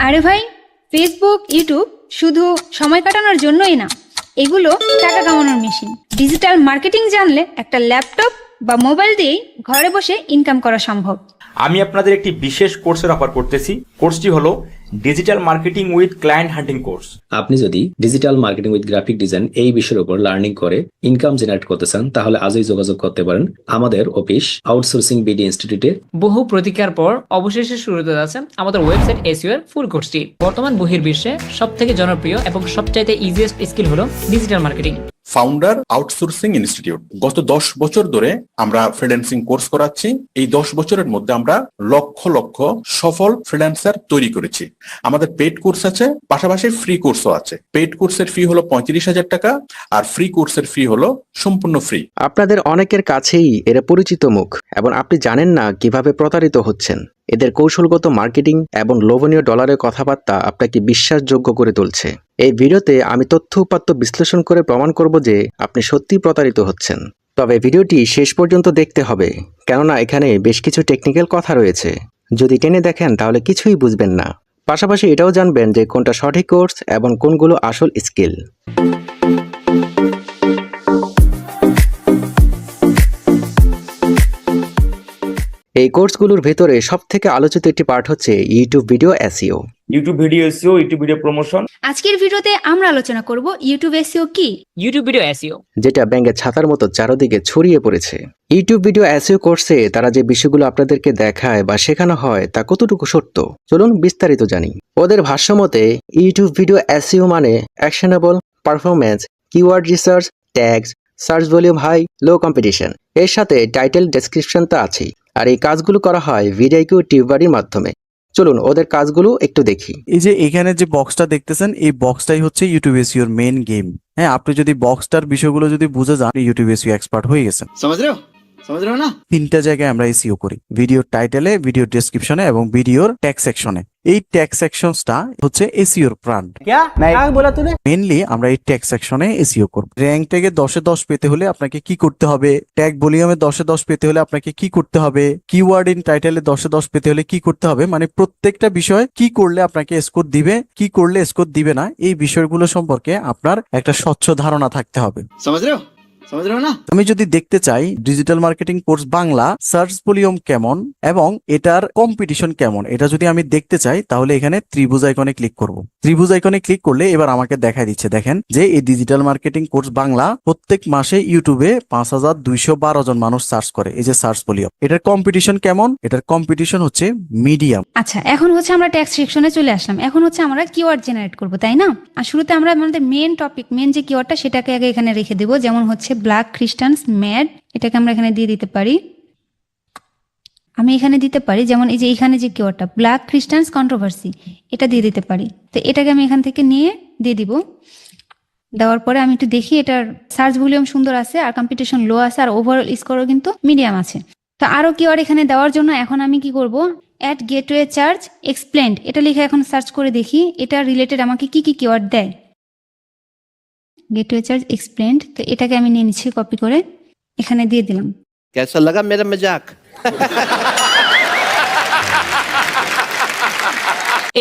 আরে ভাই, Facebook YouTube শুধু সময় কাটানোর জন্যই না, এগুলো টাকা কামানোর মেশিন। ডিজিটাল মার্কেটিং জানলে একটা ল্যাপটপ বা মোবাইল দিয়েই ঘরে বসে ইনকাম করা সম্ভব। আমি আপনাদের একটি বিশেষ কোর্সের অফার করতেছি। কোর্সটি হলো digital marketing with client hunting course. আপনি যদি digital marketing with graphic design এই বিষয়ের উপর লার্নিং করে ইনকাম জেনারেট করতে চান, তাহলে আজই যোগাযোগ করতে পারেন আমাদের অফিস আউটসোর্সিং বিডি ইনস্টিটিউটে। বহু প্রতীক্ষার পর অবশেষে শুরু হতে যাচ্ছে আমাদের ওয়েবসাইট এসইও এর ফুল কোর্সটি। বর্তমান বহির্বিশ্বে সবথেকে জনপ্রিয় এবং সবচাইতে ইজিয়েস্ট স্কিল হলো digital marketing. Founder outsourcing institute. গত 10 বছর ধরে আমরা ফ্রিল্যান্সিং কোর্স করাচ্ছি। এই 10 বছরের মধ্যে আমরা লক্ষ লক্ষ সফল ফ্রিল্যান্সার তৈরি করেছি। আমাদের পেইড কোর্স আছে, পাশাপাশি ফ্রি কোর্সও আছে। পেইড কোর্সের ফি হলো 35,000 টাকা, আর ফ্রি কোর্সের ফি হলো সম্পূর্ণ ফ্রি। আপনাদের অনেকের কাছেই এরা পরিচিত মুখ এবং আপনি জানেন না কিভাবে প্রতারিত হচ্ছেন। এদের কৌশলগত মার্কেটিং এবং লোভনীয় ডলারের কথাবার্তা আপনাকে বিশ্বাসযোগ্য করে তুলছে। এই ভিডিওতে আমি তথ্য উপাত্ত বিশ্লেষণ করে প্রমাণ করব যে আপনি সত্যি প্রতারিত হচ্ছেন। তবে ভিডিওটি শেষ পর্যন্ত দেখতে হবে, কেননা এখানে বেশ কিছু টেকনিক্যাল কথা রয়েছে। যদি টেনে দেখেন তাহলে কিছুই বুঝবেন না। পাশাপাশি এটাও জানবেন যে কোনটা সঠিক কোর্স এবং কোনগুলো আসল স্কিল। এই কোর্সগুলোর ভেতরে সবথেকে আলোচিত একটি পার্ট হচ্ছে YouTube video SEO. YouTube video SEO, YouTube video promotion. আজকের ভিডিওতে আমরা আলোচনা করব ইউটিউব এসইও কি। ইউটিউব ভিডিও এসইও যেটা ব্যাঙের ছাতার মতো চারদিকে ছড়িয়ে পড়েছে। ইউটিউব ভিডিও এসইও কোর্সে তারা যে বিষয়গুলো আপনাদেরকে দেখায় বা শেখানো হয় তা কতটুকু সত্য, চলুন বিস্তারিত জানি। ওদের ভাষ্যমতে ইউটিউব ভিডিও এসইও মানে actionable performance, keyword research, tags, search volume high, low competition. এর সাথে টাইটেল ডেসক্রিপশন তো আছেই। আর এই কাজগুলো করা হয় ভিডিও টিউবারির মাধ্যমে। চলুন ওদের কাজগুলো একটু দেখি। এই যে এখানে যে বক্সটা দেখতেছেন, এই বক্সটাই হচ্ছে ইউটিউব এসইওর মেইন গেম। হ্যাঁ, আপনি যদি বক্সটার বিষয়গুলো যদি বুঝে যান, ইউটিউব এসইও এক্সপার্ট হয়ে গেছেন। समझ रहे हो ना? 3টা জায়গায় আমরা এসইও করি: ভিডিও টাইটেলে, ভিডিও ডেসক্রিপশনে এবং ভিডিওর ট্যাগ সেকশনে। এই ট্যাগ সেকশনসটা হচ্ছে এসইওর প্রাণ। মেইনলি আমরা এই ট্যাগ সেকশনে এসইও করব। র‍্যাঙ্ক ট্যাগে 10 এ 10 পেতে হলে আপনাকে কি করতে হবে? ট্যাগ ভলিউমে 10 এ 10 পেতে হলে আপনাকে কি করতে হবে? কিওয়ার্ড ইন টাইটেলে 10 এ 10 পেতে হলে কি করতে হবে? মানে প্রত্যেকটা বিষয় কি করলে আপনাকে স্কোর দিবে, কি করলে স্কোর দিবে না, এই বিষয়গুলো সম্পর্কে আপনার একটা স্বচ্ছ ধারণা থাকতে হবে। আমি যদি দেখতে চাই digital marketing course Bangla search volume কেমন এবং এটার কম্পিটিশন কেমন, এটা যদি আমি দেখতে চাই, তাহলে এখানে ত্রিভুজ আইকনে ক্লিক করব। ত্রিভুজ আইকনে ক্লিক করলে এবার আমাকে দেখা দিচ্ছে, দেখেন যে এই ডিজিটাল মার্কেটিং কোর্স বাংলা প্রত্যেক মাসে ইউটিউবে 5212 জন মানুষ সার্চ করে। এই যে সার্চ ভলিউম, এটার কম্পিটিশন কেমন? এটার কম্পিটিশন হচ্ছে মিডিয়াম। আচ্ছা, এখন হচ্ছে আমরা ট্যাক্স সেকশনে চলে আসলাম। এখন হচ্ছে আমরা কিওয়ার্ড জেনারেট করব, তাই না? আর শুরুতে আমরা আমাদের মেন টপিক, মেন যে কিওয়ার্ডটা সেটাকে আগে এখানে রেখে দেবো। যেমন হচ্ছে ব্ল্যাক খ্রিস্টানস ম্যাড, এটাকে আমরা এখানে দিয়ে দিতে পারি। আমি এখানে দিতে পারি যেমন এই যে এখানে যে কিওয়ার্ডটা ব্ল্যাক খ্রিস্টানস কন্ট্রোভার্সি, এটা দিয়ে দিতে পারি। তো এটাকে আমি এখান থেকে নিয়ে দিয়ে দিব। দেওয়ার পরে আমি একটু দেখি এটার সার্চ ভলিউম সুন্দর আছে, আর কম্পিটিশন লো আছে, আর ওভারঅল স্কোরও কিন্তু মিডিয়াম আছে। তো আরো কিওয়ার্ড এখানে দেওয়ার জন্য এখন আমি কি করব, অ্যাট গেটওয়ে চার্জ এক্সপ্লেন্ড এটা লিখে এখন সার্চ করে দেখি এটা রিলেটেড আমাকে কি কি কিওয়ার্ড দেয়। গেটওয়ে চার্জ এক্সপ্লেন্ড, তো এটাকে আমি নিয়ে নিচ্ছি, কপি করে এখানে দিয়ে দিলাম। कैसा लगा मेरा मजाक?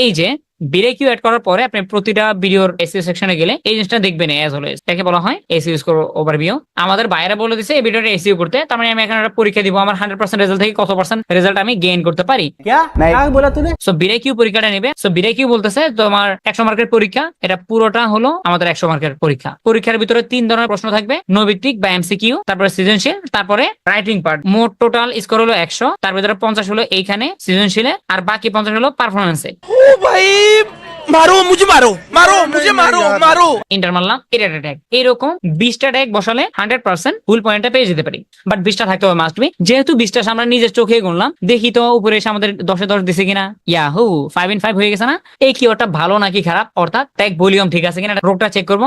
এই যে ভিডিও কিউ অ্যাড করার পরে আপনি প্রতিটা ভিডিওর এসইও সেকশনে গেলে এই জিনিসটা দেখবেন অ্যাজ অলওয়েজ। এটাকে বলা হয় এসইও স্কোর ওভারভিউ। আমাদের বাইরে বলে দিয়েছে এই ভিডিওটা এসইও করতে, তার মানে আমি এখানে একটা পরীক্ষা দিব আমার 100% রেজাল্ট থেকে কত পার্সেন্ট রেজাল্ট আমি গেইন করতে পারি। সো ভিডিও কিউ পরীক্ষাটা নেবে। সো ভিডিও কিউ বলতেছে তোমার 100 মার্কের পরীক্ষা, এটা পুরোটা হলো আমাদের 100 মার্কের পরীক্ষা। পরীক্ষার ভিতরে 3 ধরনের প্রশ্ন থাকবে: নৈবিত্তিক বা এমসিকিউ, তারপরে সৃজনশীল, তারপরে রাইটিং পার্ট। মোট টোটাল স্কোর হলো 100, তার ভিতরে 50 হলো এইখানে সৃজনশীলে, আর বাকি 50 হলো পারফরমেন্সে। मारो मुझे, मारो मारो मुझे, मारो मारो। ইন্টার মারলাম, এটা ট্যাগ। এরকম 20টা ট্যাগ বসালে 100% ফুল পয়েন্টটা পেয়ে যেতে পারি। বাট 20টা থাকতে হবে মাস্ট বি। যেহেতু 20টা আমরা নিজের চোখে গুনলাম, দেখি তো উপরে এসে আমাদের 10 এ 10 দিছে কিনা। ইয়াহু 5 in 5 হয়ে গেছে না? এই কিওয়ার্ডটা ভালো নাকি খারাপ, অর্থাৎ ট্যাগ ভলিউম ঠিক আছে কিনা রোগটা চেক করবো।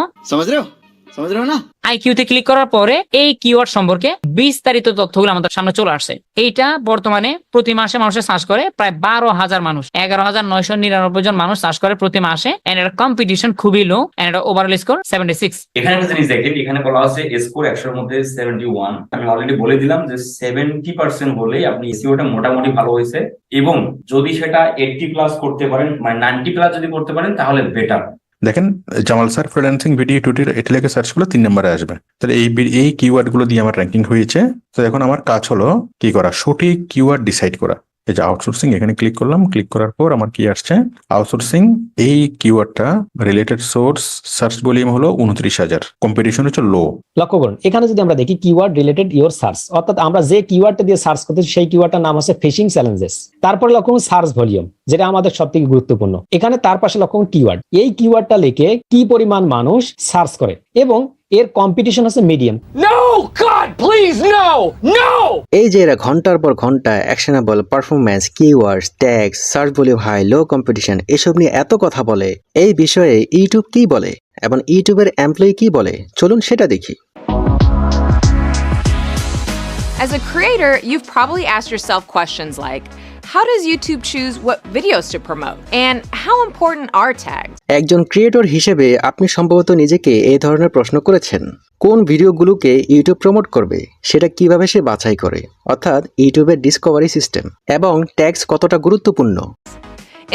আইকিউতে ক্লিক করার পরে এই কিওয়ার্ড সম্পর্কে বিস্তারিত তথ্যগুলো আমাদের সামনে চলে আসছে। এইটা বর্তমানে প্রতি মাসে মানুষের সার্চ করে প্রায় 12,000 মানুষ, 11,999 জন মানুষ সার্চ করে প্রতি মাসে। এন্ড এটা কম্পিটিশন খুবই লো, এন্ড এটা ওভারঅল স্কোর 76। এখানে একটা জিনিস দেখেন, এখানে বলা আছে স্কোর 100 এর মধ্যে 71। আমি অলরেডি বলে দিলাম যে 70% হলেই আপনি এসইওটা মোটামুটি ভালো হয়েছে, এবং যদি সেটা 80 প্লাস করতে পারেন, মানে 90 প্লাস যদি করতে পারেন তাহলে বেটার। দেখেন Jamal sir freelancing video tutorial এটা লেগে সার্চ করলে 3 নম্বরে আসবে। তাহলে এই কিওয়ার্ড গুলো দিয়ে আমার র্যাঙ্কিং হয়েছে। তো এখন আমার কাজ হলো কি করা, সঠিক কিওয়ার্ড ডিসাইড করা। এই যে আউটসোর্সিং, এখানে ক্লিক করলাম। ক্লিক করার পর আমার কি আসছে, আউটসোর্সিং এই কিওয়ার্ডটা রিলেটেড সোর্স সার্চ ভলিউম হলো 29,000, কম্পিটিশন হচ্ছে লো। লক্ষ্য করুন এখানে যদি আমরা দেখি কিওয়ার্ড রিলেটেড ইওর সার্চ, অর্থাৎ আমরা যে কিওয়ার্ডটা দিয়ে সার্চ করতেছি সেই কিওয়ার্ডটার নাম হচ্ছে ফিশিং চ্যালেঞ্জেস। তারপরে লক্ষ্য করুন সার্চ ভলিউম, যেটা আমাদের সবথেকে গুরুত্বপূর্ণ। এখানে তার পাশে লক্ষ্য করুন কিওয়ার্ড, এই কিওয়ার্ডটা লিখে কি পরিমাণ মানুষ সার্চ করে, এবং এর কম্পিটিশন হচ্ছে medium. No, God, please, no, no! এই যে এরা ঘন্টার পর ঘন্টা actionable, performance, keywords, tags, search volume high, low competition এসব নিয়ে এত কথা বলে, এই বিষয়ে ইউটিউব কি বলে এবং ইউটিউবের এমপ্লয়ি কি বলে, চলুন সেটা দেখি। As a creator, you've probably asked yourself questions like, how does YouTube choose what videos to promote? And how important are tags? একজন ক্রিয়েটর হিসেবে আপনি সম্ভবত নিজেকে এই ধরনের প্রশ্ন করেছেন, কোন ভিডিওগুলোকে ইউটিউব প্রমোট করবে সেটা কিভাবে সে বাছাই করে, অর্থাৎ ইউটিউবের ডিসকভারি সিস্টেম এবং ট্যাগস কতটা গুরুত্বপূর্ণ।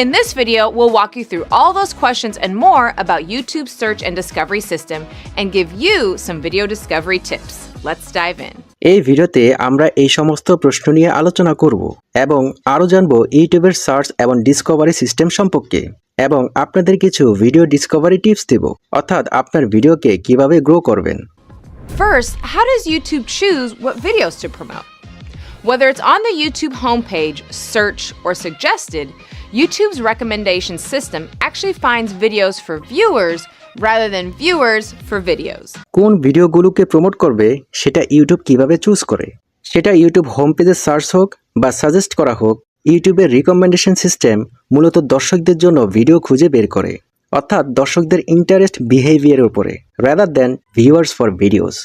In this video, we'll walk you through all those questions and more about YouTube's search and discovery system and give you some video discovery tips. Let's dive in. এই ভিডিওতে আমরা এই সমস্ত প্রশ্ন নিয়ে আলোচনা করব এবং আরও জানব ইউটিউবের সার্চ এবং ডিসকভারি সিস্টেম সম্পর্কে, এবং আপনাদের কিছু ভিডিও ডিসকভারি টিপস দেব, অর্থাৎ আপনার ভিডিওকে কিভাবে গ্রো করবেন। First, how does YouTube choose what videos to promote? Whether it's on the YouTube homepage, search, or suggested, YouTube's recommendation system actually finds videos for viewers rather than viewers for videos. কোন ভিডিওগুলোকে promote করবে সেটা YouTube কিভাবে choose করে, সেটা YouTube home পেজে search হোক বা suggest করা হোক, ইউটিউবের রিকমেন্ডেশন সিস্টেম মূলত দর্শকদের জন্য ভিডিও খুঁজে বের করে, অর্থাৎ দর্শকদের ইন্টারেস্ট বিহেভিয়ারের উপরে, rather than viewers for videos.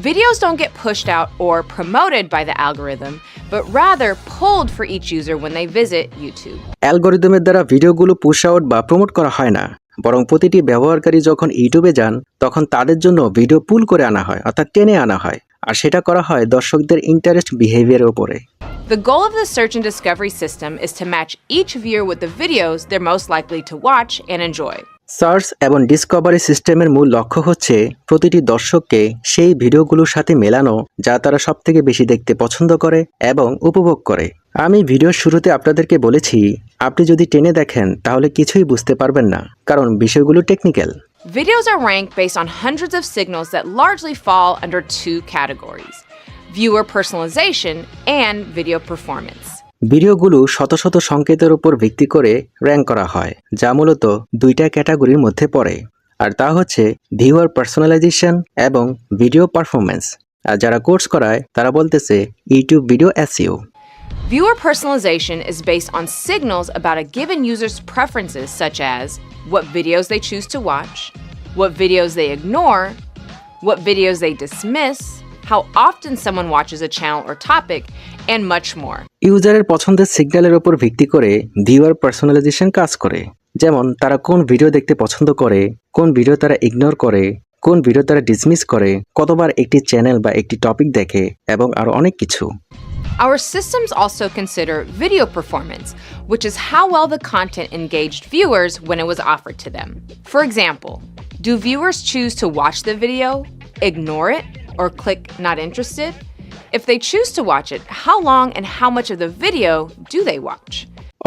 Videos don't get pushed out or promoted by the algorithm, but rather pulled for each user when they visit YouTube. অ্যালগরিদমের দ্বারা ভিডিওগুলো পুশ আউট বা প্রমোট করা হয় না, বরং প্রতিটি ব্যবহারকারী যখন ইউটিউবে যান তখন তাদের জন্য ভিডিও পুল করে আনা হয়, অর্থাৎ টেনে আনা হয়, আর সেটা করা হয় দর্শকদের ইন্টারেস্ট বিহেভিয়ারের উপরে। The goal of the search and discovery system is to match each viewer with the videos they're most likely to watch and enjoy. Search এবং ডিসকভারি সিস্টেমের মূল লক্ষ্য হচ্ছে প্রতিটি দর্শককে সেই ভিডিওগুলোর সাথে মেলানো যা তারা সবথেকে বেশি দেখতে পছন্দ করে এবং উপভোগ করে। আমি ভিডিওর শুরুতে আপনাদেরকে বলেছি, আপনি যদি টেনে দেখেন তাহলে কিছুই বুঝতে পারবেন না, কারণ বিষয়গুলো technical. Videos are ranked based on hundreds of signals that largely fall under two categories: viewer personalization and video performance. ভিডিওগুলো শত শত সংকেতের উপর ভিত্তি করে র্যাঙ্ক করা হয়, যা মূলত দুইটা ক্যাটাগরির মধ্যে পড়ে, আর তা হচ্ছে ভিউয়ার পার্সোনালাইজেশন এবং ভিডিও পারফরম্যান্স। আর যারা কোর্স করায় তারা বলতেছে YouTube video SEO. Viewer personalization is based on signals about a given user's preferences, such as what videos they choose to watch, what videos they ignore, what videos they dismiss, how often someone watches a channel or topic, and much more. ইউজারের পছন্দের সিগন্যালের উপর ভিত্তি করে viewer personalisation কাজ করে, যেমন তারা কোন ভিডিও দেখতে পছন্দ করে, কোন ভিডিও তারা ইগনোর করে, কোন ভিডিও তারা ডিসমিস করে, কতবার একটি চ্যানেল বা একটি টপিক দেখে, এবং আরো অনেক কিছু। Our systems also consider video performance, which is how well the content engaged viewers when it was offered to them. For example, do viewers choose to watch the video, ignore it, or click not interested? If they choose to watch it, how long and how much of the video do they watch?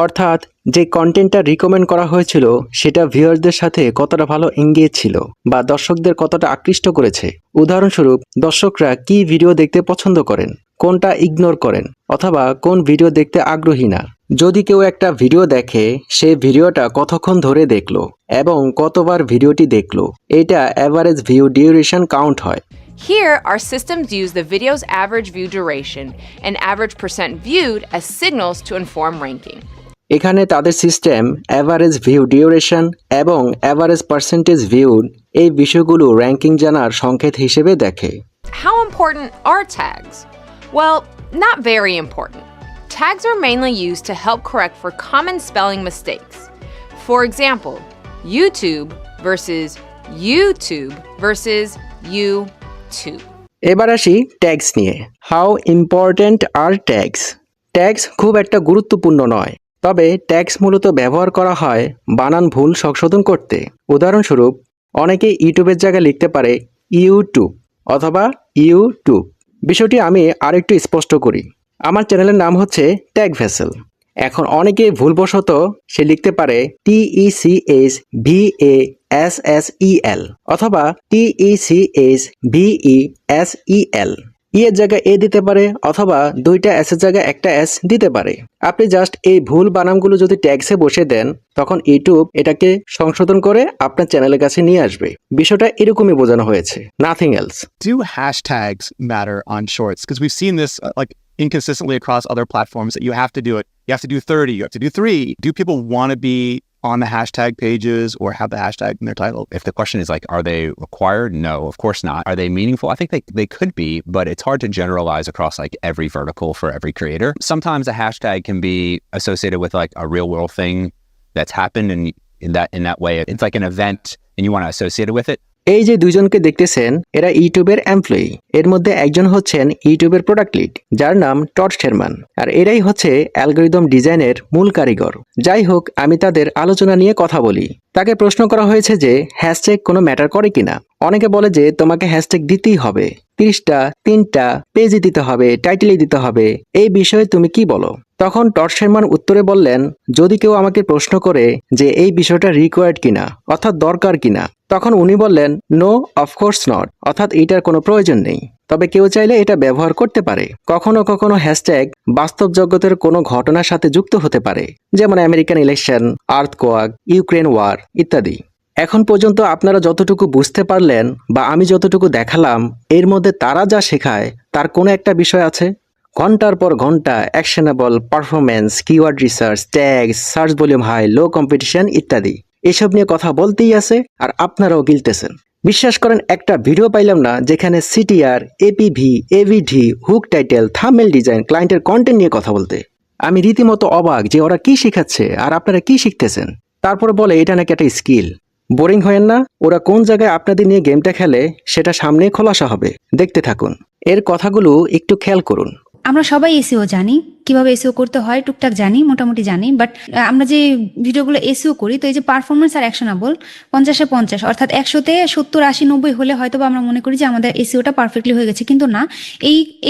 অর্থাৎ যে কন্টেন্টটা recommend করা হয়েছিল সেটা ভিউয়ারদের সাথে কতটা ভালো engage ছিল বা দর্শকদের কতটা আকৃষ্ট করেছে। উদাহরণস্বরূপ, দর্শকরা কি ভিডিও দেখতে পছন্দ করেন, কোনটা ইগনোর করেন, অথবা কোন ভিডিও দেখতে আগ্রহী না। যদি কেউ একটা ভিডিও দেখে, সে ভিডিওটা কতক্ষণ ধরে দেখলো এবং কতবার ভিডিওটি দেখলো, এটা অ্যাভারেজ ভিউ ডিউরেশন কাউন্ট হয়। Here, our systems use the video's average view duration and average percent viewed as signals to inform ranking. এখানে তাদের সিস্টেম অ্যাভারেজ ভিউ ডিউরেশন এবং অ্যাভারেজ পার্সেন্টেজ ভিউ এই বিষয়গুলো র্যাঙ্কিং জানার সংকেত হিসেবে দেখে। How important are tags? Well, not very important. Tags are mainly used to help correct for common spelling mistakes. For example, YouTube versus YouTube versus YouTube. এবার আসি tags নিয়ে। How important are tags? Tags খুব একটা গুরুত্বপূর্ণ নয়, তবে tags মূলত ব্যবহার করা হয় বানান ভুল সংশোধন করতে। উদাহরণস্বরূপ, অনেকে ইউটিউবের জায়গায় লিখতে পারে ইউটিউব অথবা ইউটিউব। বিষয়টি আমি আরেকটু স্পষ্ট করি। আমার চ্যানেলের নাম হচ্ছে ট্যাগ ভেসেল। এখন অনেকে ভুলবশত সে লিখতে পারে TECHVASSEL অথবা TECHVESEL। এর জায়গায় এ দিতে পারে অথবা দুইটা এস এর জায়গায় একটা এস দিতে পারে। আপনি জাস্ট এই ভুল বানানগুলো যদি ট্যাগসে বসে দেন, তখন ইউটিউব এটাকে সংশোধন করে আপনার চ্যানেলের কাছে নিয়ে আসবে। বিষয়টা এরকমই বোঝানো হয়েছে, nothing else. Do hashtags matter on shorts? Because we've seen this like inconsistently across other platforms that you have to do it. You have to do 30, you have to do 3. Do people want to be on the hashtag pages or have the hashtag in their title? If the question is like, are they required? No, of course not. Are they meaningful? I think they could be, but it's hard to generalize across like every vertical for every creator. Sometimes a hashtag can be associated with like a real world thing that's happened, and in that way, it's like an event and you want to associate it with it. এই যে দুইজনকে দেখতেছেন, এরা ইউটিউবের employee. এর মধ্যে একজন হচ্ছেন ইউটিউবের প্রোডাক্ট লিড, যার নাম টড শেরমান, আর এরাই হচ্ছে অ্যালগরিদম ডিজাইনের মূল কারিগর। যাই হোক, আমি তাদের আলোচনা নিয়ে কথা বলি। তাকে প্রশ্ন করা হয়েছে যে হ্যাশট্যাগ কোনো ম্যাটার করে কিনা। অনেকে বলে যে তোমাকে হ্যাশট্যাগ দিতেই হবে, 30টা 3টা পেজে দিতে হবে, টাইটেলে দিতে হবে। এই বিষয়ে তুমি কি বলো? তখন টড শেরমান উত্তরে বললেন, যদি কেউ আমাকে প্রশ্ন করে যে এই বিষয়টা রিকোয়ার্ড কিনা, অর্থাৎ দরকার কিনা, তখন উনি বললেন নো, অফকোর্স নট, অর্থাৎ এটার কোনো প্রয়োজন নেই। তবে কেউ চাইলে এটা ব্যবহার করতে পারে। কখনো কখনো হ্যাশট্যাগ বাস্তব জগতের কোনো ঘটনার সাথে যুক্ত হতে পারে, যেমন American election, earthquake, Ukraine war ইত্যাদি। এখন পর্যন্ত আপনারা যতটুকু বুঝতে পারলেন বা আমি যতটুকু দেখালাম, এর মধ্যে তারা যা শেখায় তার কোনো একটা বিষয় আছে। ঘন্টার পর ঘন্টা actionable, performance, keyword research, tag, search volume high, low competition ইত্যাদি এসব নিয়ে কথা বলতেই আছে, আর আপনারাও গিলতেছেন। বিশ্বাস করেন, একটা ভিডিও পাইলাম না যেখানে CTR, এপিভি, ABD, hook title, thumbnail design, ক্লায়েন্টের কন্টেন্ট নিয়ে কথা বলতে। আমি রীতিমতো অবাক যে ওরা কি শেখাচ্ছে আর আপনারা কি শিখতেছেন। তারপর বলে এটা নাকি একটা স্কিল। বোরিং হয়েন না? ওরা কোন জায়গায় আপনাদের নিয়ে গেমটা খেলে সেটা সামনে খোলাসা হবে, দেখতে থাকুন। এর কথাগুলো একটু খেয়াল করুন। আমরা সবাই এসইও জানি, কিভাবে এসইও করতে হয় টুকটাক জানি, মোটামুটি জানি। বাট আমরা যে ভিডিওগুলো এসইও করি, তো এই যে পারফরমেন্স আর অ্যাকশনেবল 50-এ 50, অর্থাৎ 100-তে 70, 80, 90 হলে হয়তো আমরা মনে করি যে আমাদের এসইওটা পারফেক্টলি হয়ে গেছে, কিন্তু না,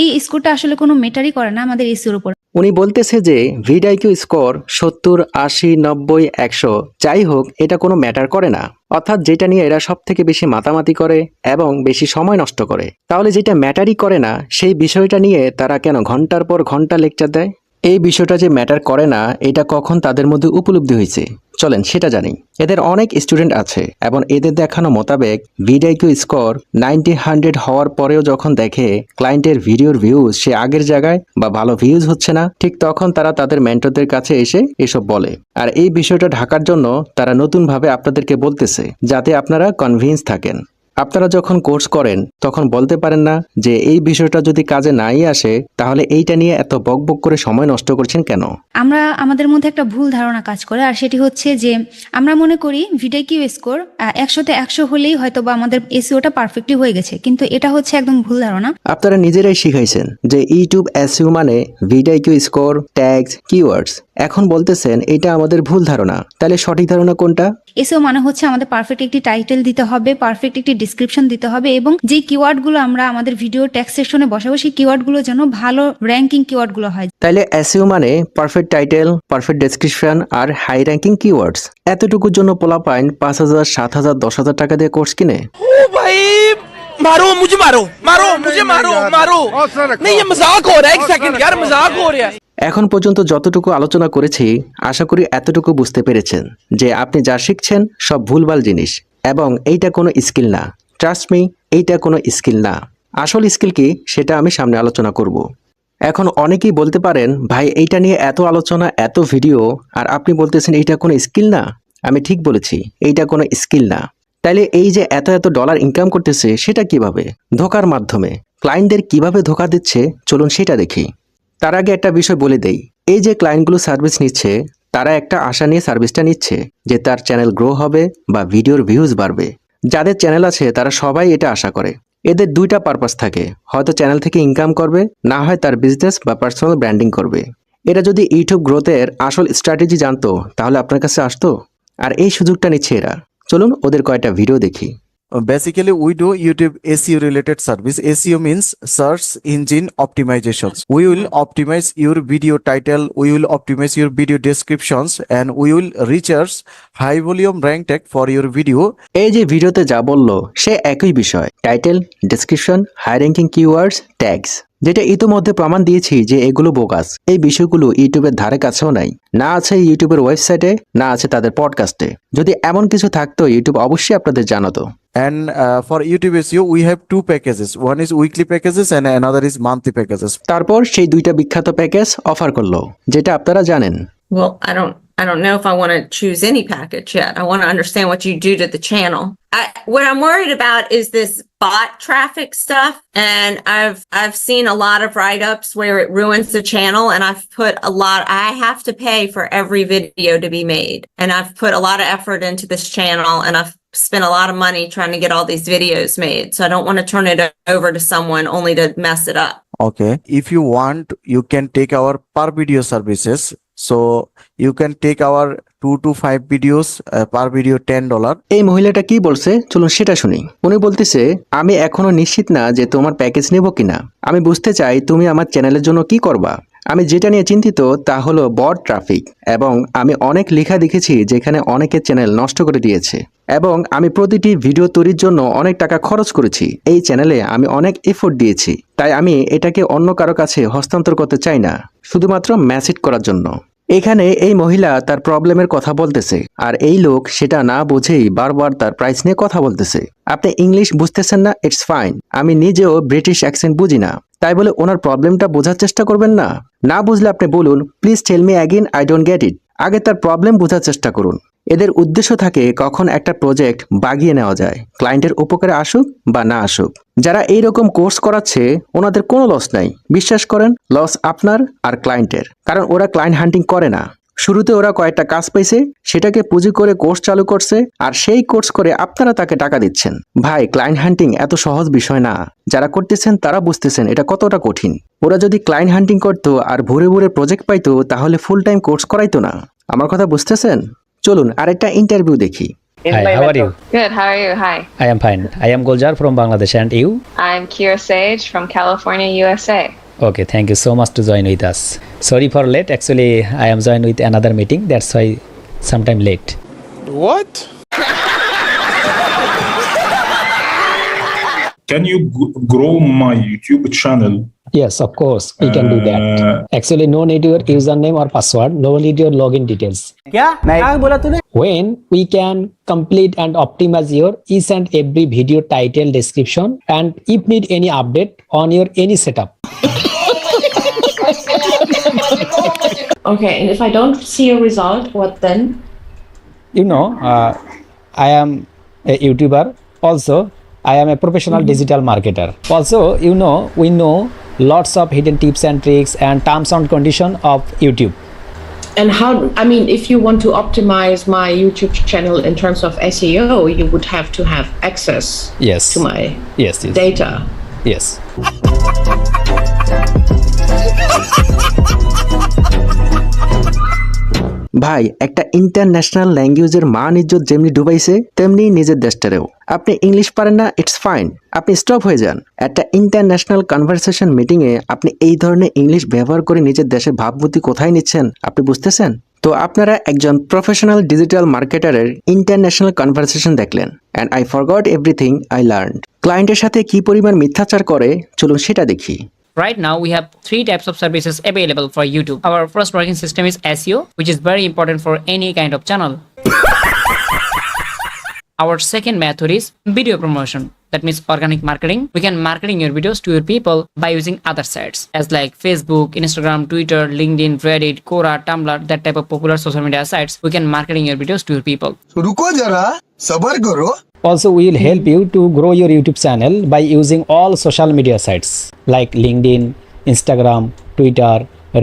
এই স্কোরটা আসলে কোনো ম্যাটারই করে না আমাদের এসইওর উপর। উনি বলতেছে যে ভিডাইকিউ স্কোর 70, 80, 90, 100 যাই হোক, এটা কোনো ম্যাটার করে না। অর্থাৎ যেটা নিয়ে এরা সব থেকে বেশি মাতামাতি করে এবং বেশি সময় নষ্ট করে। তাহলে যেটা ম্যাটারই করে না, সেই বিষয়টা নিয়ে তারা কেন ঘন্টার পর ঘন্টা লেকচার দেয়? এই বিষয়টা যে ম্যাটার করে না, এটা কখন তাদের মধ্যে উপলব্ধি হয়েছে চলেন সেটা জানি। এদের অনেক স্টুডেন্ট আছে এবং এদের দেখানো মোতাবেক ভিডাইকিউ স্কোর 90, 100 হওয়ার পরেও যখন দেখে ক্লায়েন্টের ভিডিওর ভিউজ সে আগের জায়গায় বা ভালো ভিউজ হচ্ছে না, ঠিক তখন তারা তাদের মেন্টরদের কাছে এসে এসব বলে। আর এই বিষয়টা ঢাকার জন্য তারা নতুনভাবে আপনাদেরকে বলতেছে, যাতে আপনারা কনভিন্স থাকেন। আপনারা যখন কোর্স করেন তখন বলতে পারেন না যে এই বিষয়টা যদি কাজে নাই আসে তাহলে এইটা নিয়ে এত বকবক করে সময় নষ্ট করছেন কেন? আমরা আমাদের মধ্যে একটা ভুল ধারণা কাজ করে, আর সেটি হচ্ছে যে আমরা মনে করি ভিডাইকিউ স্কোর 100-তে 100 হলেই হয়তো বা আমাদের এসইওটা পারফেক্টলি হয়ে গেছে, কিন্তু এটা হচ্ছে একদম ভুল ধারণা। আপনারা নিজেরাই শিখাইছেন যে ইউটিউব এসইও মানে ভিডাইকিউ স্কোর, ট্যাগস, কিওয়ার্ডস। এখন বলতেছেন এটা আমাদের ভুল ধারণা। তাহলে সঠিক ধারণা কোনটা? এসইও মানে হচ্ছে আমাদের পারফেক্ট একটি টাইটেল দিতে হবে, পারফেক্ট একটি ডেসক্রিপশন দিতে হবে, এবং যে কিওয়ার্ডগুলো আমরা আমাদের ভিডিও টেক্সট সেকশনে বসাবো সেই কিওয়ার্ডগুলো যেন ভালো র্যাঙ্কিং কিওয়ার্ডগুলো হয়। তাইলে এসইও মানে পারফেক্ট টাইটেল, পারফেক্ট ডেসক্রিপশন আর হাই র্যাঙ্কিং কিওয়ার্ডস। এতটুকুর জন্য পোলাপাইন 5,000, 7,000, 10,000 টাকা দিয়ে কোর্স কিনে। ओ भाई मारो मुझे, मारो मारो मुझे, मारो मारो नहीं, ये मजाक हो रहा है। एक सेकंड यार, मजाक हो रहा है। এখন পর্যন্ত যতটুকু আলোচনা করেছি আশা করি এতটুকু বুঝতে পেরেছেন যে আপনি যা শিখছেন সব ভুলভাল জিনিস এবং এইটা কোনো স্কিল না। ট্রাস্ট মি, এইটা কোনো স্কিল না। আসল স্কিল কি সেটা আমি সামনে আলোচনা করব। এখন অনেকেই বলতে পারেন, ভাই এইটা নিয়ে এত আলোচনা, এত ভিডিও, আর আপনি বলতেছেন এইটা কোনো স্কিল না। আমি ঠিক বলেছি, এইটা কোনো স্কিল না। তাইলে এই যে এত এত ডলার ইনকাম করতেছে সেটা কিভাবে? ধোকার মাধ্যমে। ক্লায়েন্টদের কিভাবে ধোকা দিচ্ছে চলুন সেটা দেখি। তার আগে একটা বিষয় বলে দেই, এই যে ক্লায়েন্টগুলো সার্ভিস নিচ্ছে তারা একটা আশা নিয়ে সার্ভিসটা নিচ্ছে যে তার চ্যানেল গ্রো হবে বা ভিডিওর ভিউজ বাড়বে। যাদের চ্যানেল আছে তারা সবাই এটা আশা করে। এদের দুইটা পারপাস থাকে, হয়তো চ্যানেল থেকে ইনকাম করবে, না হয় তার বিজনেস বা পার্সোনাল ব্র্যান্ডিং করবে। এরা যদি ইউটিউব গ্রোথের আসল স্ট্র্যাটেজি জানতো তাহলে আপনার কাছে আসতো, আর এই সুযোগটা নিচ্ছে এরা। চলুন ওদের কয়েকটা ভিডিও দেখি। Basically, we do YouTube SEO related service. SEO means search engine optimizations. We will optimize your video title, we will optimize your video descriptions, and we will research high volume rank tag for your video. এই যে ভিডিওতে যা বললো সে একই বিষয়, title, description, high ranking keywords, tags, যেটা ইতোমধ্যে প্রমাণ দিয়েছি যে এগুলো বোগাস। এই বিষয়গুলো ইউটিউবের ধারে কাছেও নাই, না আছে ইউটিউবের ওয়েবসাইটে, না আছে তাদের পডকাস্টে। যদি এমন কিছু থাকতো ইউটিউব অবশ্যই আপনাদের জানাতো। And for YouTube SEO, we have two packages. One is weekly packages and another is monthly packages. তারপর সেই দুইটা বিখ্যাত প্যাকেজ অফার করলো, যেটা আপনারা জানেন। Well, I don't know if I want to choose any package yet. I want to understand what you do to the channel. What I'm worried about is this bot traffic stuff, and I've seen a lot of write-ups where it ruins the channel, and I have to pay for every video to be made, and I've put a lot of effort into this channel, and I've spent a lot of money trying to get all these videos made, so I don't want to turn it over to someone only to mess it up. Okay. If you want, you can take our per video services. So you can take our 2 to 5 videos per video $10. এই মহিলাটা কি বলছে চলুন সেটা শুনি। উনি বলতেছে, আমি এখনো নিশ্চিত না যে তোমার প্যাকেজ নেব কিনা। আমি বুঝতে চাই তুমি আমার চ্যানেলের জন্য কি করবা। আমি যেটা নিয়ে চিন্তিত তা হলো বট ট্রাফিক, এবং আমি অনেক লেখা দেখেছি যেখানে অনেকের চ্যানেল নষ্ট করে দিয়েছে, এবং আমি প্রতিটি ভিডিও তৈরির জন্য অনেক টাকা খরচ করেছি। এই চ্যানেলে আমি অনেক এফোর্ট দিয়েছি, তাই আমি এটাকে অন্য কারো কাছে হস্তান্তর করতে চাই না, শুধুমাত্র ম্যাসেজ করার জন্য। এখানে এই মহিলা তার প্রবলেমের কথা বলতেছে, আর এই লোক সেটা না বুঝেই বারবার তার প্রাইস নিয়ে কথা বলতেছে। আপনি ইংলিশ বুঝতেছেন না, ইটস ফাইন। আমি নিজেও ব্রিটিশ অ্যাকসেন্ট বুঝি না, তাই বলে ওনার প্রবলেমটা বোঝার চেষ্টা করবেন না। না বুঝলে আপনি বলুন, please tell me again, I don't get it. আগে তার প্রবলেম বোঝার চেষ্টা করুন। এদের উদ্দেশ্য থাকে কখন একটা প্রজেক্ট বাগিয়ে নেওয়া যায়, ক্লায়েন্টের উপকারে আসুক বা না আসুক। যারা এইরকম কোর্স করাচ্ছে ওনাদের কোনো লস নাই, বিশ্বাস করেন, লস আপনার আর ক্লায়েন্টের, কারণ ওরা ক্লায়েন্ট হান্টিং করে না। শুরুতে ওরা কয়েকটা কাজ পাইছে, সেটাকে পুঁজি করে কোর্স চালু করছে, আর সেই কোর্স করে আপনারা তাকে টাকা দিচ্ছেন। ভাই, ক্লায়েন্ট হান্টিং এত সহজ বিষয় না। যারা করতেছেন তারা বুঝতেছেন এটা কতটা কঠিন। ওরা যদি ক্লায়েন্ট হান্টিং করতো আর ভোরে ভোরে প্রজেক্ট পাইতো তাহলে ফুল টাইম কোর্স করাইতো না। আমার কথা বুঝতেছেন? চলুন আরেকটা ইন্টারভিউ দেখি। Hi, how are you? Good, how are you? Hi. I am fine. I am Guljar from Bangladesh, and you? I'm Kira Sage from California, USA. Okay, thank you so much to join with us. Sorry for late. Actually, I am joined with another meeting. That's why sometime late. What? Can you grow my YouTube channel? Yes, of course, we can do that. Actually, no need your username or password. No need your login details. When we can complete and optimize your each and every video title, description, and if need any update on your any setup. Okay, and if I don't see a result, what then? You know, I am a YouTuber. Also, I am a professional digital marketer. Also, you know, we know lots of hidden tips and tricks and terms and condition of YouTube. And how, I mean, if you want to optimize my YouTube channel in terms of SEO, you would have to have access Yes. to my Yes. data. Yes. ভাই, একটা international ল্যাঙ্গুয়েজের মান ইজ্জত যেমনি ডুবাইছে তেমনি নিজের দেশটারেও। আপনি English পারেন না, ইটস ফাইন, আপনি স্টপ হয়ে যান। একটা ইন্টারন্যাশনাল কনভারসেশন মিটিং এ আপনি এই ধরনের ইংলিশ ব্যবহার করে নিজের দেশের ভাবমূর্তি কোথায় নিচ্ছেন আপনি বুঝতেছেন? তো আপনারা একজন প্রফেশনাল ডিজিটাল মার্কেটারের ইন্টারন্যাশনাল কনভারসেশন দেখলেন, and I forgot everything I learned. ক্লায়েন্টের সাথে কি পরিমাণ মিথ্যাচার করে চলুন সেটা দেখি। Right now, we have 3 types of services available for YouTube. Our first working system is SEO, which is very important for any kind of channel. Our second method is video promotion. That means organic marketing. We can marketing your videos to your people by using other sites as like Facebook, Instagram, Twitter, LinkedIn, Reddit, Quora, Tumblr, that type of popular social media sites. We can marketing your videos to your people. रुको जरा सबर करो Also, we will help you to grow your YouTube channel by using all social media sites like LinkedIn, Instagram, Twitter,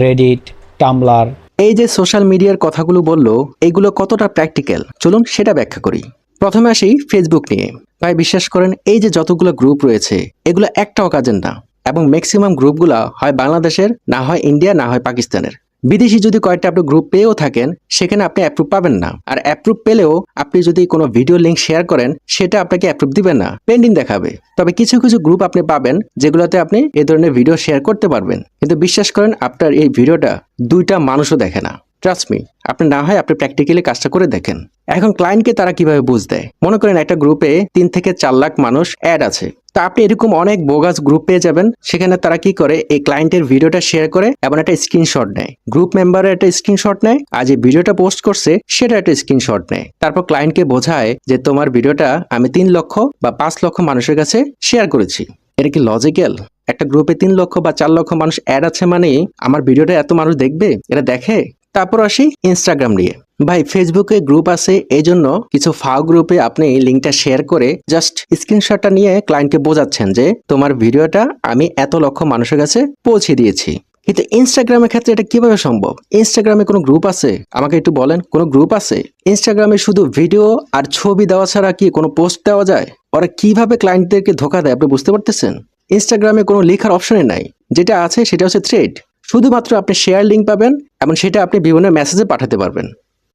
Reddit, Tumblr. এই যে social মিডিয়ার কথাগুলো বললো এগুলো কতটা প্র্যাকটিক্যাল চলুন সেটা ব্যাখ্যা করি। প্রথমে আসি ফেসবুক নিয়ে। ভাই বিশ্বাস করেন এই যে যতগুলো গ্রুপ রয়েছে এগুলো একটাও কাজের না, এবং ম্যাক্সিমাম গ্রুপগুলা হয় বাংলাদেশের, না হয় ইন্ডিয়া, না হয় পাকিস্তানের। বিদেশি যদি কয়েকটা আপনি গ্রুপ পেয়েও থাকেন সেখানে আপনি অ্যাপ্রুভ পাবেন না, আর অ্যাপ্রুভ পেলেও আপনি যদি কোনো ভিডিও লিঙ্ক শেয়ার করেন সেটা আপনাকে অ্যাপ্রুভ দিবেন না, পেন্ডিং দেখাবে। তবে কিছু কিছু গ্রুপ আপনি পাবেন যেগুলোতে আপনি এই ধরনের ভিডিও শেয়ার করতে পারবেন, কিন্তু বিশ্বাস করেন আপনার এই ভিডিওটা 2টা মানুষও দেখে না। ট্রাস্ট মি, আপনি না হয় আপনি প্র্যাকটিক্যালি কাজটা করে দেখেন। এখন ক্লায়েন্টকে তারা কিভাবে বুঝ দেয়? মনে করেন একটা গ্রুপে 3 থেকে 4 লাখ মানুষ অ্যাড আছে, তা আপনি এরকম অনেক বোগাস গ্রুপ পেয়ে যাবেন। সেখানে তারা কি করে, এই ক্লায়েন্টের ভিডিওটা শেয়ার করে এবং একটা স্ক্রিনশট নেয়, গ্রুপ মেম্বারের একটা স্ক্রিনশট নেয়, আর যে ভিডিওটা পোস্ট করছে সেটা একটা স্ক্রিনশট নেয়। তারপর ক্লায়েন্টকে বোঝায় যে তোমার ভিডিওটা আমি 3 লক্ষ বা 5 লক্ষ মানুষের কাছে শেয়ার করেছি। এটা কি লজিক্যাল? একটা গ্রুপে 3 লক্ষ বা 4 লক্ষ মানুষ অ্যাড আছে মানে আমার ভিডিওটা এত মানুষ দেখবে? এটা দেখে? তারপর আসি ইনস্টাগ্রাম নিয়ে। ভাই ফেসবুকে গ্রুপ আছে, এই জন্য কিছু ফাও গ্রুপে আপনি লিঙ্কটা শেয়ার করে জাস্ট স্ক্রিনশটটা নিয়ে ক্লায়েন্টকে বোঝাচ্ছেন যে তোমার ভিডিওটা আমি এত লক্ষ মানুষের কাছে পৌঁছে দিয়েছি। কিন্তু ইনস্টাগ্রামের ক্ষেত্রে এটা কিভাবে সম্ভব? ইনস্টাগ্রামে কোনো গ্রুপ আছে? আমাকে একটু বলেন, কোনো গ্রুপ আছে? ইনস্টাগ্রামে শুধু ভিডিও আর ছবি দেওয়া ছাড়া কি কোনো পোস্ট দেওয়া যায়? ওরা কিভাবে ক্লায়েন্টদেরকে ধোকা দেয় আপনি বুঝতে পারতেছেন? ইনস্টাগ্রামে কোনো লেখার অপশনই নাই, যেটা আছে সেটা হচ্ছে থ্রেড। শুধুমাত্র আপনি শেয়ার লিঙ্ক পাবেন এবং সেটা আপনি বিভিন্ন মেসেজে পাঠাতে পারবেন।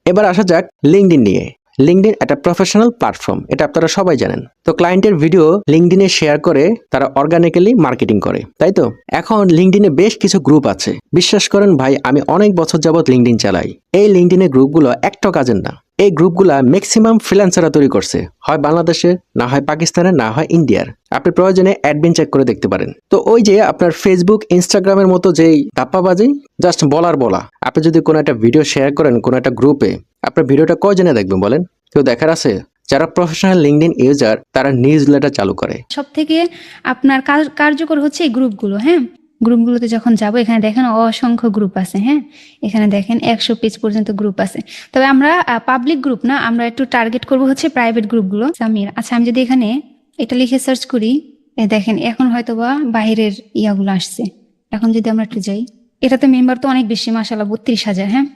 এবার আসা যাক লিঙ্কডইন নিয়ে। লিঙ্কডইন একটা প্রফেশনাল প্ল্যাটফর্ম, এটা আপনারা সবাই জানেন। তো ক্লায়েন্টের ভিডিও লিঙ্কডইনে শেয়ার করে তারা অর্গানিক্যালি মার্কেটিং করে, তাই তো? এখন লিঙ্কডইনে বেশ কিছু গ্রুপ আছে। বিশ্বাস করেন ভাই, আমি অনেক বছর যাবত লিঙ্কডইন চালাই। এই লিঙ্কডইনের গ্রুপগুলো একটাও কাজের না। এই গ্রুপগুলা ম্যাক্সিমাম ফ্রিল্যান্সাররা তৈরি করছে, হয় বাংলাদেশের, না হয় পাকিস্তানের, না হয় ইন্ডিয়ার। আপনি প্রয়োজনে অ্যাডমিন চেক করে দেখতে পারেন। তো ওই যে আপনার ফেসবুক, ইনস্টাগ্রামের মতো যেই ধাপ্পাবাজি, জাস্ট বলা, আপনি যদি কোনো একটা ভিডিও শেয়ার করেন কোনো একটা গ্রুপে, আপনার ভিডিওটা কয়জনে দেখবেন বলেন? কেউ দেখার আছে? যারা প্রফেশনাল লিঙ্কডইন ইউজার তারা নিউজ লেটার চালু করে। সব থেকে আপনার কার্যকর হচ্ছে এই গ্রুপগুলো। হ্যাঁ, গ্রুপগুলোতে যখন যাবো এখানে দেখেন অসংখ্য গ্রুপ আছে। হ্যাঁ, এখানে দেখেন 100 পেজ পর্যন্ত গ্রুপ আছে। তবে আমরা পাবলিক গ্রুপ না, আমরা একটু টার্গেট করব হচ্ছে প্রাইভেট গ্রুপগুলো। সামির, আচ্ছা আমি যদি এখানে এটা লিখে সার্চ করি, দেখেন এখন হয়তো বা বাহিরের ইয়াগুলো আসছে। এখন যদি আমরা একটু যাই, এটাতে মেম্বার তো অনেক বেশি, মাশাআল্লাহ 32,000। হ্যাঁ,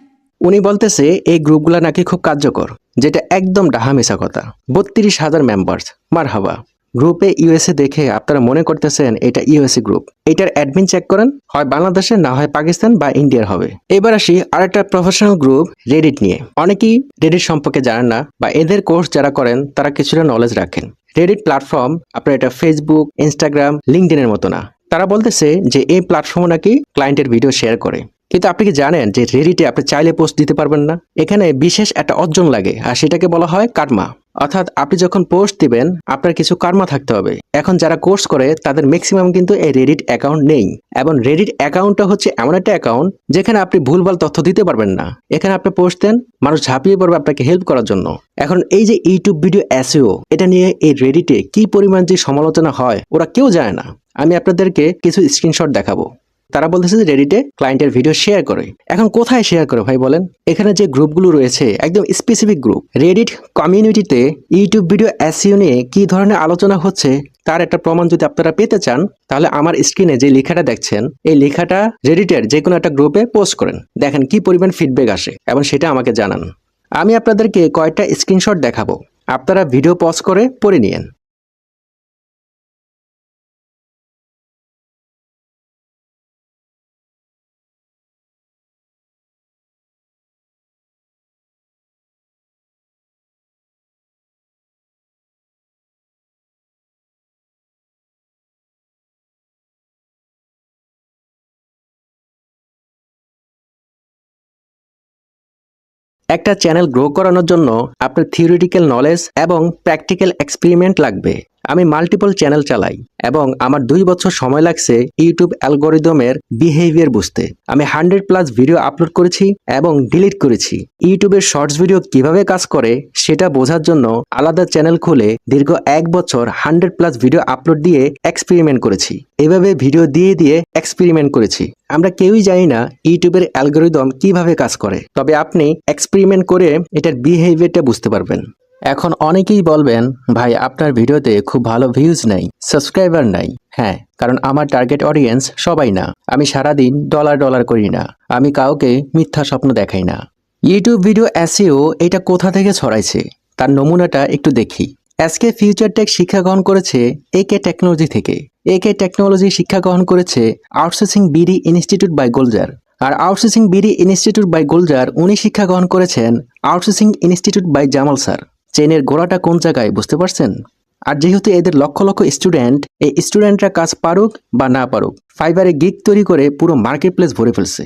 উনি বলতেছে এই গ্রুপগুলা নাকি খুব কার্যকর, যেটা একদম ডাহা মিশা কথা। 32,000 মেম্বার্স, মারহাবা। গ্রুপে ইউএসএ দেখে আপনারা মনে করতেছেন এটা ইউএসএ গ্রুপ। এটার অ্যাডমিন চেক করেন, হয় বাংলাদেশের, না হয় পাকিস্তান বা ইন্ডিয়ার হবে। এবার আসি আরেকটা প্রফেশনাল গ্রুপ রেডিট নিয়ে। অনেকেই রেডিট সম্পর্কে জানেন না, বা এদের কোর্স যারা করেন তারা কিছুটা নলেজ রাখেন। রেডিট প্ল্যাটফর্ম আপনার এটা ফেসবুক, ইনস্টাগ্রাম, লিঙ্কডইনের মতো না। তারা বলতেছে যে এই প্ল্যাটফর্ম নাকি ক্লায়েন্টের ভিডিও শেয়ার করে। কিন্তু আপনি কি জানেন যে রেডিটে আপনি চাইলে পোস্ট দিতে পারবেন না? এখানে বিশেষ একটা অর্জন লাগে, আর সেটাকে বলা হয় কার্মা। অর্থাৎ আপনি যখন পোস্ট দিবেন আপনার কিছু কার্মা থাকতে হবে। এখন যারা কোর্স করে তাদের ম্যাক্সিমাম কিন্তু এই রেডিট অ্যাকাউন্ট নেই, এবং রেডিট অ্যাকাউন্টটা হচ্ছে এমন একটা অ্যাকাউন্ট যেখানে আপনি ভুলভাল তথ্য দিতে পারবেন না। এখানে আপনি পোস্ট দেন, মানুষ ঝাঁপিয়ে পড়বে আপনাকে হেল্প করার জন্য। এখন এই যে ইউটিউব ভিডিও এসইও, এটা নিয়ে এই রেডিটে কি পরিমাণ যে সমালোচনা হয় ওরা কেউ জানে না। আমি আপনাদেরকে কিছু স্ক্রিনশট দেখাবো। তারা বলতেছে যে রেডিটে ক্লায়েন্টের ভিডিও শেয়ার করে। এখন কোথায় শেয়ার করে ভাই বলেন? এখানে যে গ্রুপগুলো রয়েছে একদম স্পেসিফিক গ্রুপ। রেডিট কমিউনিটিতে ইউটিউব ভিডিও এসইও নিয়ে কি ধরনের আলোচনা হচ্ছে তার একটা প্রমাণ যদি আপনারা পেতে চান, তাহলে আমার স্ক্রিনে যে লেখাটা দেখছেন এই লেখাটা রেডিটের যে কোনো একটা গ্রুপে পোস্ট করেন, দেখেন কি পরিমাণ ফিডব্যাক আসে এবং সেটা আমাকে জানান। আমি আপনাদেরকে কয়েকটা স্ক্রিনশট দেখাবো, আপনারা ভিডিও পজ করে পড়ে নিয়েন। একটা চ্যানেল গ্রো করানোর জন্য আপনার থিওরিটিক্যাল নলেজ এবং প্র্যাকটিক্যাল এক্সপেরিমেন্ট লাগবে। আমি মাল্টিপল চ্যানেল চালাই এবং আমার 2 বছর সময় লাগছে ইউটিউব অ্যালগোরিদমের বিহেভিয়ার বুঝতে। আমি 100+ ভিডিও আপলোড করেছি এবং ডিলিট করেছি। ইউটিউবের শর্টস ভিডিও কিভাবে কাজ করে সেটা বোঝার জন্য আলাদা চ্যানেল খুলে দীর্ঘ 1 বছর 100+ ভিডিও আপলোড দিয়ে এক্সপেরিমেন্ট করেছি। এভাবে ভিডিও দিয়ে দিয়ে এক্সপেরিমেন্ট করেছি। আমরা কেউই জানি না ইউটিউবের অ্যালগোরিদম কিভাবে কাজ করে, তবে আপনি এক্সপেরিমেন্ট করে এটার বিহেভিয়ারটা বুঝতে পারবেন। এখন অনেকেই বলবেন, ভাই আপনার ভিডিওতে খুব ভালো ভিউজ নাই, সাবস্ক্রাইবার নাই। হ্যাঁ, কারণ আমার টার্গেট অডিয়েন্স সবাই না। আমি সারাদিন ডলার করি না, আমি কাউকে মিথ্যা স্বপ্ন দেখাই না। ইউটিউব ভিডিও এসইও এটা কোথা থেকে ছড়াইছে তার নমুনাটা একটু দেখি। এসকে ফিউচার টেক শিক্ষা গ্রহণ করেছে একে টেকনোলজি থেকে। একে টেকনোলজি শিক্ষা গ্রহণ করেছে outsourcing BD institute by Gulzar. আর outsourcing BD institute by Gulzar উনি শিক্ষা গ্রহণ করেছেন outsourcing institute by Jamal sir. চেনের গোড়াটা কোন জায়গায় বুঝতে পারছেন? আর যেহেতু এদের লক্ষ লক্ষ স্টুডেন্ট, এই স্টুডেন্টরা কাজ পারুক বা না পারুক ফাইবারে গিগ তৈরি করে পুরো মার্কেট প্লেস ভরে ফেলছে।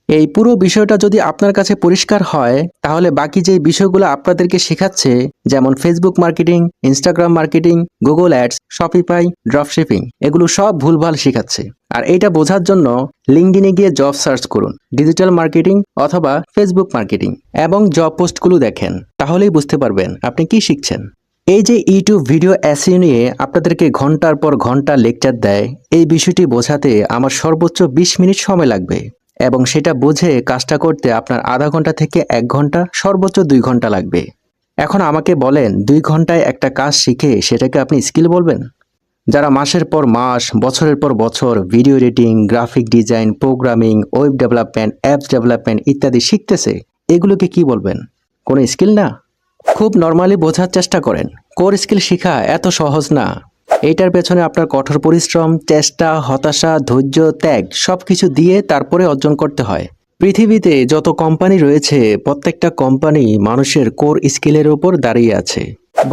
এই পুরো বিষয়টা যদি আপনার কাছে পরিষ্কার হয় তাহলে বাকি যে বিষয়গুলো আপনাদেরকে শেখাচ্ছে, যেমন Facebook marketing, Instagram marketing, Google ads, Shopify, dropshipping, এগুলো সব ভুলভাল শেখাচ্ছে। আর এইটা বোঝার জন্য লিঙ্কডইনে গিয়ে জব সার্চ করুন, ডিজিটাল মার্কেটিং অথবা ফেসবুক মার্কেটিং, এবং জব পোস্টগুলো দেখেন, তাহলেই বুঝতে পারবেন আপনি কি শিখছেন। এই যে ইউটিউব ভিডিও এসইও নিয়ে আপনাদেরকে ঘন্টার পর ঘন্টা লেকচার দেয়, এই বিষয়টি বোঝাতে আমার সর্বোচ্চ 20 মিনিট সময় লাগবে এবং সেটা বুঝে কাজটা করতে আপনার আধা ঘন্টা থেকে 1 ঘন্টা, সর্বোচ্চ 2 ঘন্টা লাগবে। এখন আমাকে বলেন, 2 ঘন্টায় একটা কাজ শিখে সেটাকে আপনি স্কিল বলবেন? যারা মাসের পর মাস, বছরের পর বছর video editing, graphic design, programming, web development, apps development ইত্যাদি শিখতেছে, এগুলোকে কি বলবেন? কোনো স্কিল না? খুব নর্মালি বোঝার চেষ্টা করেন, কোর স্কিল শেখা এত সহজ না। এইটার পেছনে আপনার কঠোর পরিশ্রম, চেষ্টা, হতাশা, ধৈর্য, ত্যাগ সবকিছু দিয়ে তারপরে অর্জন করতে হয়। পৃথিবীতে যত কোম্পানি রয়েছে প্রত্যেকটা কোম্পানি মানুষের কোর স্কিলের উপর দাঁড়িয়ে আছে।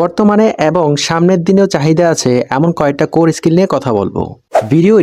বর্তমানে এবং সামনের দিনেও চাহিদা আছে এমন কয়েকটা কোর স্কিল নিয়ে কথা বলবো। ভিডিও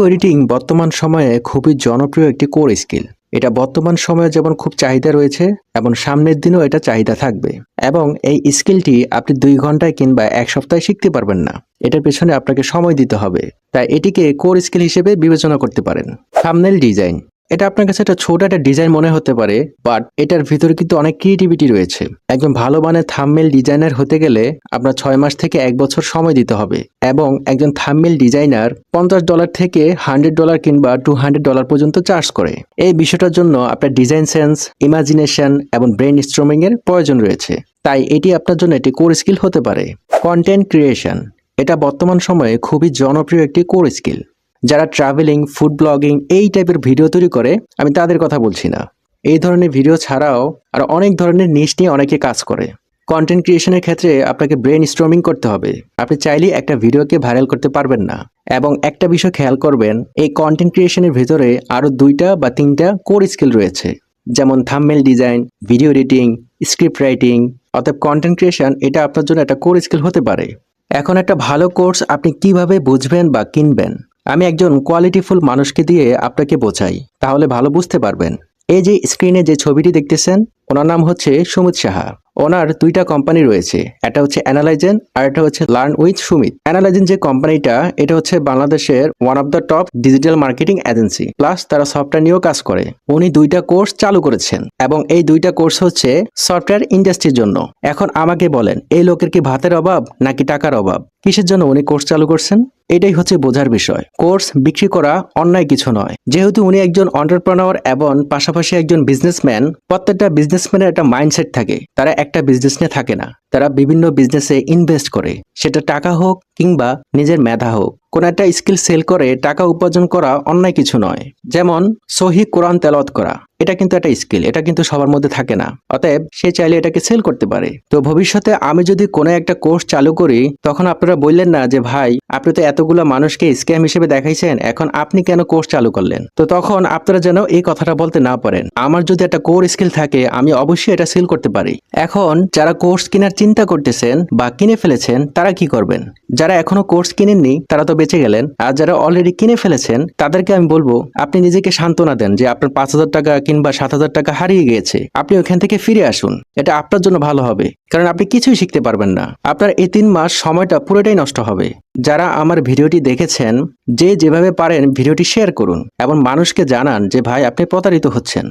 এডিটিং বর্তমান সময়ে খুবই জনপ্রিয় একটি কোর স্কিল। এটা বর্তমান সময়ে যেমন খুব চাহিদা রয়েছে এবং সামনের দিনেও এটা চাহিদা থাকবে। এবং এই স্কিলটি আপনি 2 ঘন্টায় কিংবা 1 সপ্তাহে শিখতে পারবেন না, এটার পেছনে আপনাকে সময় দিতে হবে। তাই এটিকে কোর স্কিল হিসেবে বিবেচনা করতে পারেন। থাম্বনেল ডিজাইন, এটা আপনার কাছে একটা ছোট একটা ডিজাইন মনে হতে পারে, বাট এটার ভিতরে কিন্তু অনেক ক্রিয়েটিভিটি রয়েছে। একজন ভালো মানের থাম্বনেল ডিজাইনার হতে গেলে আপনার 6 মাস থেকে 1 বছর সময় দিতে হবে এবং একজন থাম্বনেল ডিজাইনার $50 থেকে $100 কিংবা $200 পর্যন্ত চার্জ করে। এই বিষয়টার জন্য আপনার ডিজাইন সেন্স, ইমাজিনেশন এবং ব্রেন স্ট্রমিং এর প্রয়োজন রয়েছে। তাই এটি আপনার জন্য একটি কোর স্কিল হতে পারে। কন্টেন্ট ক্রিয়েশন, এটা বর্তমান সময়ে খুবই জনপ্রিয় একটি কোর স্কিল। যারা ট্রাভেলিং, ফুড ব্লগিং এই টাইপের ভিডিও তৈরি করে, আমি তাদের কথা বলছি না। এই ধরনের ভিডিও ছাড়াও আর অনেক ধরনের নিশ নিয়ে অনেকে কাজ করে। কন্টেন্ট ক্রিয়েশনের ক্ষেত্রে আপনাকে ব্রেন স্টর্মিং করতে হবে। আপনি চাইলে একটা ভিডিওকে ভাইরাল করতে পারবেন না। এবং একটা বিষয় খেয়াল করবেন, এই কন্টেন্ট ক্রিয়েশনের ভিতরে আরো 2টা বা 3টা কোর স্কিল রয়েছে, যেমন thumbnail design, video editing, script writing. অর্থাৎ কন্টেন্ট ক্রিয়েশন এটা আপনার জন্য একটা কোর স্কিল হতে পারে। এখন একটা ভালো কোর্স আপনি কিভাবে বুঝবেন বা কিনবেন, আমি একজন কোয়ালিটিফুল মানুষকে দিয়ে আপনাকে বোঝাই, তাহলে ভালো বুঝতে পারবেন। এই যে স্ক্রিনে যে ছবিটি দেখতেছেন, ওনার নাম হচ্ছে সুমিত সাহা। ওনার 2টা কোম্পানি রয়েছে, একটা হচ্ছে অ্যানালাইজেন আর একটা হচ্ছে লার্ন উইথ সুমিত। অ্যানালাইজেন যে কোম্পানিটা, এটা হচ্ছে বাংলাদেশের one of the top digital marketing agency, plus তারা সফটওয়্যার নিয়েও কাজ করে। উনি 2টা কোর্স চালু করেছেন এবং এই 2টা কোর্স হচ্ছে সফটওয়্যার ইন্ডাস্ট্রির জন্য। এখন আমাকে বলেন, এই লোকের কি ভাতের অভাব নাকি টাকার অভাব? কিসের জন্য উনি কোর্স চালু করছেন? এটাই হচ্ছে বোঝার বিষয়। কোর্স বিক্রি করা অন্যায় কিছু নয়। যেহেতু উনি একজন এন্টারপ্রেনার এবং পাশাপাশি একজন বিজনেসম্যান, প্রত্যেকটা বিজনেসম্যানের একটা মাইন্ডসেট থাকে। তারা একটা বিজনেস নিয়ে থাকে না, তারা বিভিন্ন বিজনেসে ইনভেস্ট করে, সেটা টাকা হোক কিংবা নিজের মেধা হোক। কোন একটা স্কিল সেল করে টাকা উপার্জন করা অন্যায় কিছু নয়। যেমন সহি কোরআন তেলাওয়াত করা, এটা কিন্তু একটা স্কিল, এটা কিন্তু সবার মধ্যে থাকে না। অতএব সে চাইলে এটাকে সেল করতে পারে। তো ভবিষ্যতে আমি যদি কোনো একটা কোর্স চালু করি, তখন আপনারা বললেন না যে ভাই আপনি তো এতগুলো মানুষকে স্ক্যাম হিসেবে দেখাইছেন, এখন আপনি কেন কোর্স চালু করলেন? তো তখন আপনারা যেন এই কথাটা বলতে না পারেন। আমার যদি একটা কোর স্কিল থাকে, আমি অবশ্যই এটা সেল করতে পারি। এখন যারা কোর্স কেনার চিন্তা করতেছেন বা কিনে ফেলেছেন, তারা কি করবেন? যারা এখনো কোর্স কিনেননি তারা তো বেঁচে গেলেন, আর যারা অলরেডি কিনে ফেলেছেন তাদেরকে আমি বলবো আপনি নিজেকে সান্ত্বনা দেন যে আপনার 5,000 টাকা কিংবা 7,000 টাকা হারিয়ে গিয়েছে। আপনি ওখান থেকে ফিরে আসুন, এটা আপনার জন্য ভালো হবে, কারণ আপনি কিছুই শিখতে পারবেন না। আপনার এই 3 মাস সময়টা পুরোটাই নষ্ট হবে। যারা আমার ভিডিওটি দেখেছেন, যে যেভাবে পারেন ভিডিওটি শেয়ার করুন এবং মানুষকে জানান যে ভাই আপনি প্রতারিত হচ্ছেন।